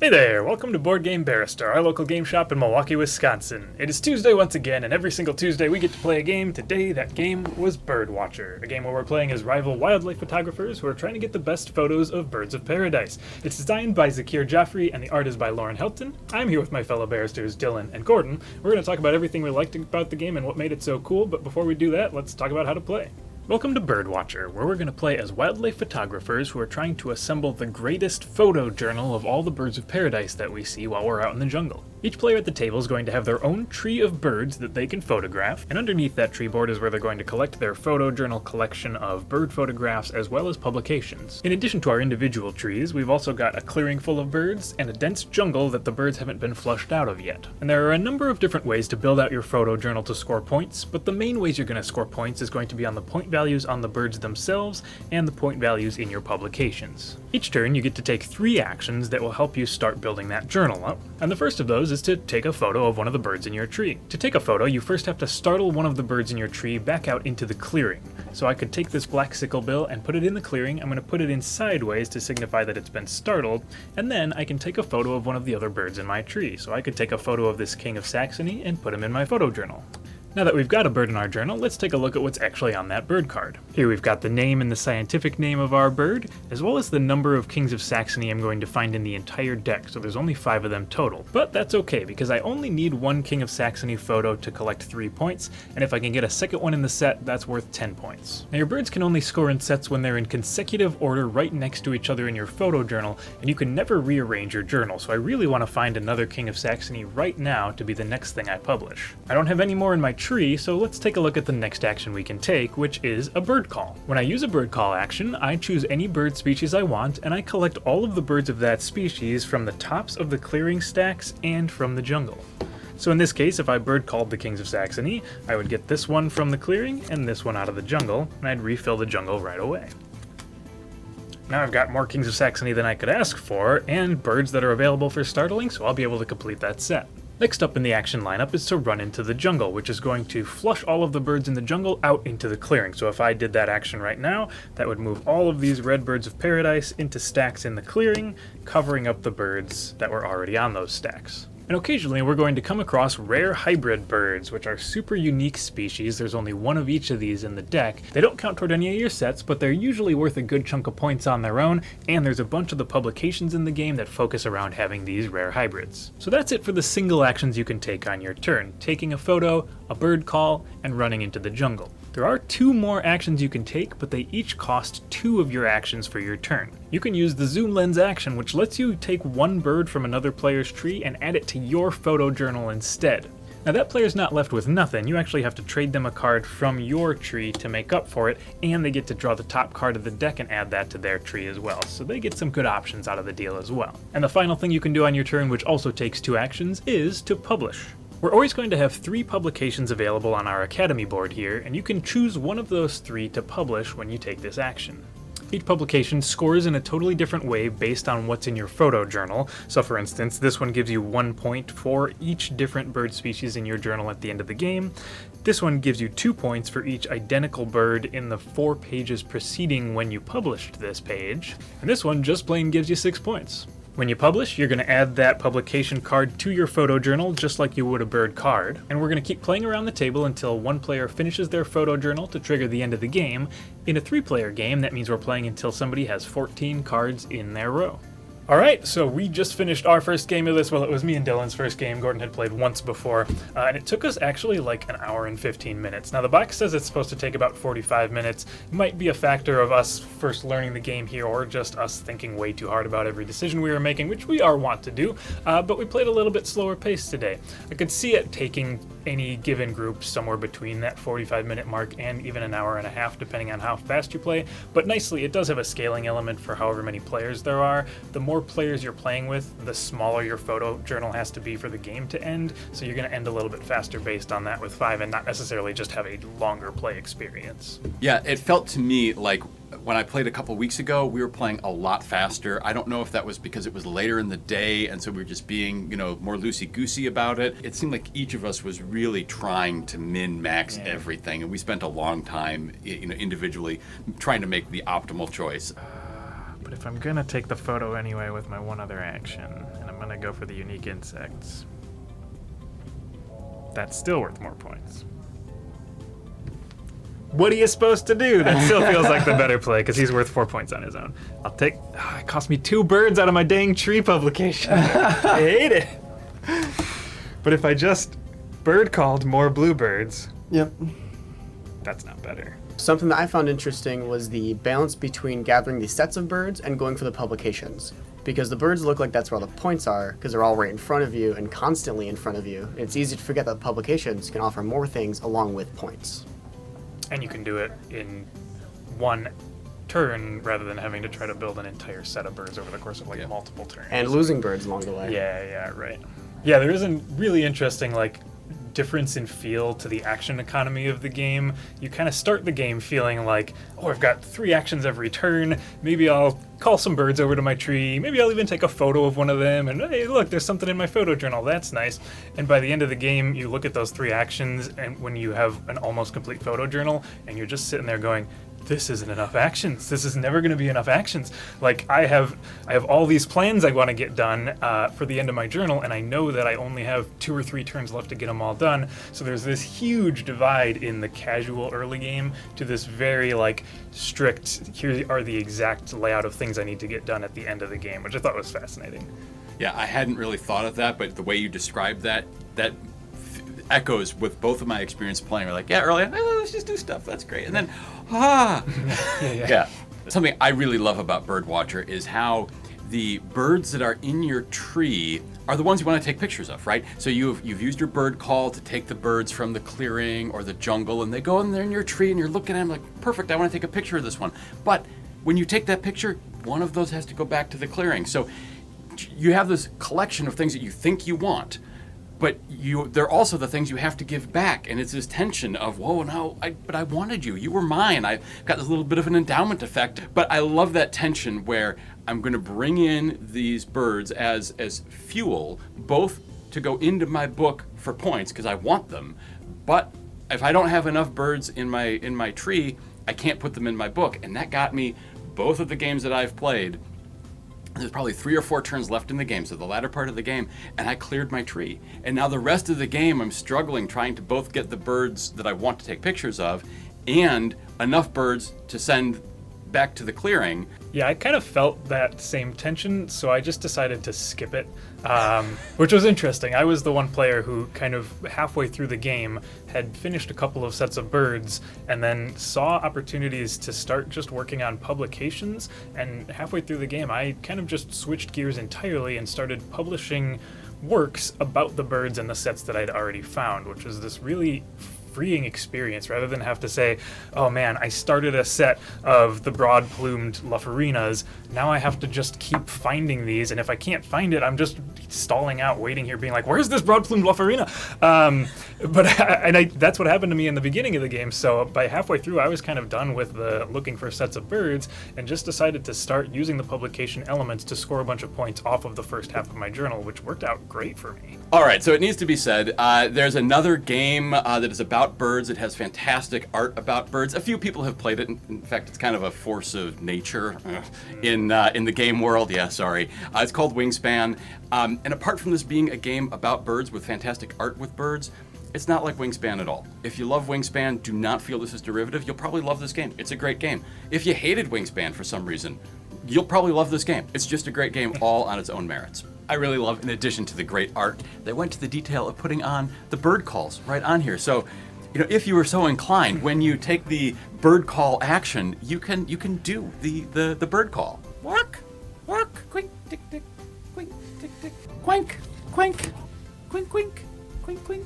Hey there, welcome to Board Game Barrister, our local game shop in Milwaukee, Wisconsin. It is Tuesday once again, and every single Tuesday we get to play a game. Today, that game was Birdwatcher, a game where we're playing as rival wildlife photographers who are trying to get the best photos of birds of paradise. It's designed by Zakir Jaffrey, and the art is by Lauren Helton. I'm here with my fellow barristers, Dylan and Gordon. We're going to talk about everything we liked about the game and what made it so cool, but before we do that, let's talk about how to play. Welcome to Birdwatcher, where we're going to play as wildlife photographers who are trying to assemble the greatest photo journal of all the birds of paradise that we see while we're out in the jungle. Each player at the table is going to have their own tree of birds that they can photograph, and underneath that tree board is where they're going to collect their photo journal collection of bird photographs as well as publications. In addition to our individual trees, we've also got a clearing full of birds and a dense jungle that the birds haven't been flushed out of yet. And there are a number of different ways to build out your photo journal to score points, but the main ways you're going to score points is going to be on the point values on the birds themselves and the point values in your publications. Each turn you get to take 3 actions that will help you start building that journal up, and the first of those is to take a photo of one of the birds in your tree. To take a photo, you first have to startle one of the birds in your tree back out into the clearing. So I could take this black sicklebill and put it in the clearing. I'm going to put it in sideways to signify that it's been startled, and then I can take a photo of one of the other birds in my tree. So I could take a photo of this King of Saxony and put him in my photo journal. Now that we've got a bird in our journal, let's take a look at what's actually on that bird card. Here we've got the name and the scientific name of our bird, as well as the number of Kings of Saxony I'm going to find in the entire deck, so there's only 5 of them total. But that's okay, because I only need 1 King of Saxony photo to collect 3 points, and if I can get a second one in the set, that's worth 10 points. Now your birds can only score in sets when they're in consecutive order right next to each other in your photo journal, and you can never rearrange your journal, so I really want to find another King of Saxony right now to be the next thing I publish. I don't have any more in my tree, so let's take a look at the next action we can take, which is a bird call. When I use a bird call action, I choose any bird species I want, and I collect all of the birds of that species from the tops of the clearing stacks and from the jungle. So in this case, if I bird called the Kings of Saxony, I would get this one from the clearing and this one out of the jungle, and I'd refill the jungle right away. Now I've got more Kings of Saxony than I could ask for, and birds that are available for startling, so I'll be able to complete that set. Next up in the action lineup is to run into the jungle, which is going to flush all of the birds in the jungle out into the clearing. So if I did that action right now, that would move all of these red birds of paradise into stacks in the clearing, covering up the birds that were already on those stacks. And occasionally we're going to come across rare hybrid birds, which are super unique species. There's only 1 of each of these in the deck. They don't count toward any of your sets, but they're usually worth a good chunk of points on their own, and there's a bunch of the publications in the game that focus around having these rare hybrids. So that's it for the single actions you can take on your turn: taking a photo, a bird call, and running into the jungle. There are 2 more actions you can take, but they each cost 2 of your actions for your turn. You can use the zoom lens action, which lets you take 1 bird from another player's tree and add it to your photo journal instead. Now that player's not left with nothing. You actually have to trade them a card from your tree to make up for it, and they get to draw the top card of the deck and add that to their tree as well. So they get some good options out of the deal as well. And the final thing you can do on your turn, which also takes 2 actions, is to publish. We're always going to have 3 publications available on our Academy board here, and you can choose one of those 3 to publish when you take this action. Each publication scores in a totally different way based on what's in your photo journal. So for instance, this one gives you 1 point for each different bird species in your journal at the end of the game. This one gives you 2 points for each identical bird in the 4 pages preceding when you published this page. And this one just plain gives you 6 points. When you publish, you're going to add that publication card to your photo journal just like you would a bird card, and we're going to keep playing around the table until 1 player finishes their photo journal to trigger the end of the game. In a 3-player game, that means we're playing until somebody has 14 cards in their row. Alright, so we just finished our first game of this. Well, it was me and Dylan's first game. Gordon had played once before, and it took us actually like an hour and 15 minutes. Now the box says it's supposed to take about 45 minutes. It might be a factor of us first learning the game here, or just us thinking way too hard about every decision we were making, which we are wont to do, but we played a little bit slower pace today. I could see it taking any given group somewhere between that 45-minute mark and even an hour and a half, depending on how fast you play, but nicely it does have a scaling element for however many players there are. The more players you're playing with, the smaller your photo journal has to be for the game to end, so you're going to end a little bit faster based on that with 5 and not necessarily just have a longer play experience. Yeah, it felt to me like when I played a couple weeks ago, we were playing a lot faster. I don't know if that was because it was later in the day and so we were just being, more loosey-goosey about it. It seemed like each of us was really trying to min-max everything, and we spent a long time, individually trying to make the optimal choice. But if I'm gonna take the photo anyway with my one other action, and I'm gonna go for the unique insects, that's still worth more points. What are you supposed to do? That still feels like the better play, because he's worth 4 points on his own. I'll take... it cost me 2 birds out of my dang tree publication. I hate it. But if I just bird called more bluebirds... Yep. That's not better. Something that I found interesting was the balance between gathering these sets of birds and going for the publications. Because the birds look like that's where all the points are, because they're all right in front of you and constantly in front of you. It's easy to forget that publications can offer more things along with points. And you can do it in one turn rather than having to try to build an entire set of birds over the course of multiple turns. And losing birds along the way. Yeah, right. Yeah, there is a really interesting difference in feel to the action economy of the game. You kind of start the game feeling like, oh, I've got 3 actions every turn. Maybe I'll call some birds over to my tree. Maybe I'll even take a photo of one of them. And hey, look, there's something in my photo journal. That's nice. And by the end of the game, you look at those 3 actions, and when you have an almost complete photo journal, and you're just sitting there going, this isn't enough actions. This is never going to be enough actions. I have all these plans I want to get done for the end of my journal, and I know that I only have 2 or 3 turns left to get them all done. So there's this huge divide in the casual early game to this very strict, here are the exact layout of things I need to get done at the end of the game, which I thought was fascinating. Yeah, I hadn't really thought of that, but the way you described that echoes with both of my experience playing. We're like, yeah, early on, let's just do stuff. That's great. And then, yeah. Something I really love about Birdwatcher is how the birds that are in your tree are the ones you want to take pictures of, right? So you've used your bird call to take the birds from the clearing or the jungle, and they go in there in your tree, and you're looking at them like, perfect, I want to take a picture of this one. But when you take that picture, one of those has to go back to the clearing. So you have this collection of things that you think you want, but they're also the things you have to give back, and it's this tension of, whoa, no, but I wanted you. You were mine. I got this little bit of an endowment effect. But I love that tension where I'm going to bring in these birds as fuel, both to go into my book for points because I want them, but if I don't have enough birds in my tree, I can't put them in my book. And that got me both of the games that I've played. There's probably 3 or 4 turns left in the game, so the latter part of the game, and I cleared my tree. And now the rest of the game, I'm struggling trying to both get the birds that I want to take pictures of and enough birds to send back to the clearing. Yeah, I kind of felt that same tension, so I just decided to skip it, which was interesting. I was the one player who kind of halfway through the game had finished a couple of sets of birds and then saw opportunities to start just working on publications, and halfway through the game I kind of just switched gears entirely and started publishing works about the birds and the sets that I'd already found, which was this really freeing experience rather than have to say, oh man, I started a set of the broad-plumed Lufarinas, now I have to just keep finding these, and if I can't find it, I'm just stalling out, waiting here, being like, where's this broad-plumed Lufarina? That's what happened to me in the beginning of the game, so by halfway through, I was kind of done with the looking for sets of birds, and just decided to start using the publication elements to score a bunch of points off of the first half of my journal, which worked out great for me. All right, so it needs to be said, there's another game that is about birds. It has fantastic art about birds. A few people have played it. In fact, it's kind of a force of nature in the game world. Yeah, sorry. It's called Wingspan. And apart from this being a game about birds with fantastic art with birds, it's not like Wingspan at all. If you love Wingspan, do not feel this is derivative. You'll probably love this game. It's a great game. If you hated Wingspan for some reason, you'll probably love this game. It's just a great game all on its own merits. I really love, in addition to the great art, they went to the detail of putting on the bird calls right on here. So, if you were so inclined, when you take the bird call action, you can do the bird call. Walk, walk, quink, tick, tick, quink, tick, tick, quink, quink, quink, quink, quink, quink.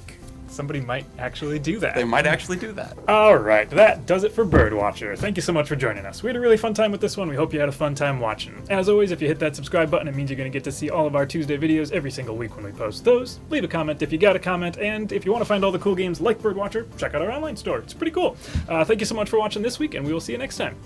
Somebody might actually do that. They might actually do that. All right, that does it for Birdwatcher. Thank you so much for joining us. We had a really fun time with this one. We hope you had a fun time watching. As always, if you hit that subscribe button, it means you're going to get to see all of our Tuesday videos every single week when we post those. Leave a comment if you got a comment, and if you want to find all the cool games like Birdwatcher, check out our online store. It's pretty cool. Thank you so much for watching this week, and we will see you next time.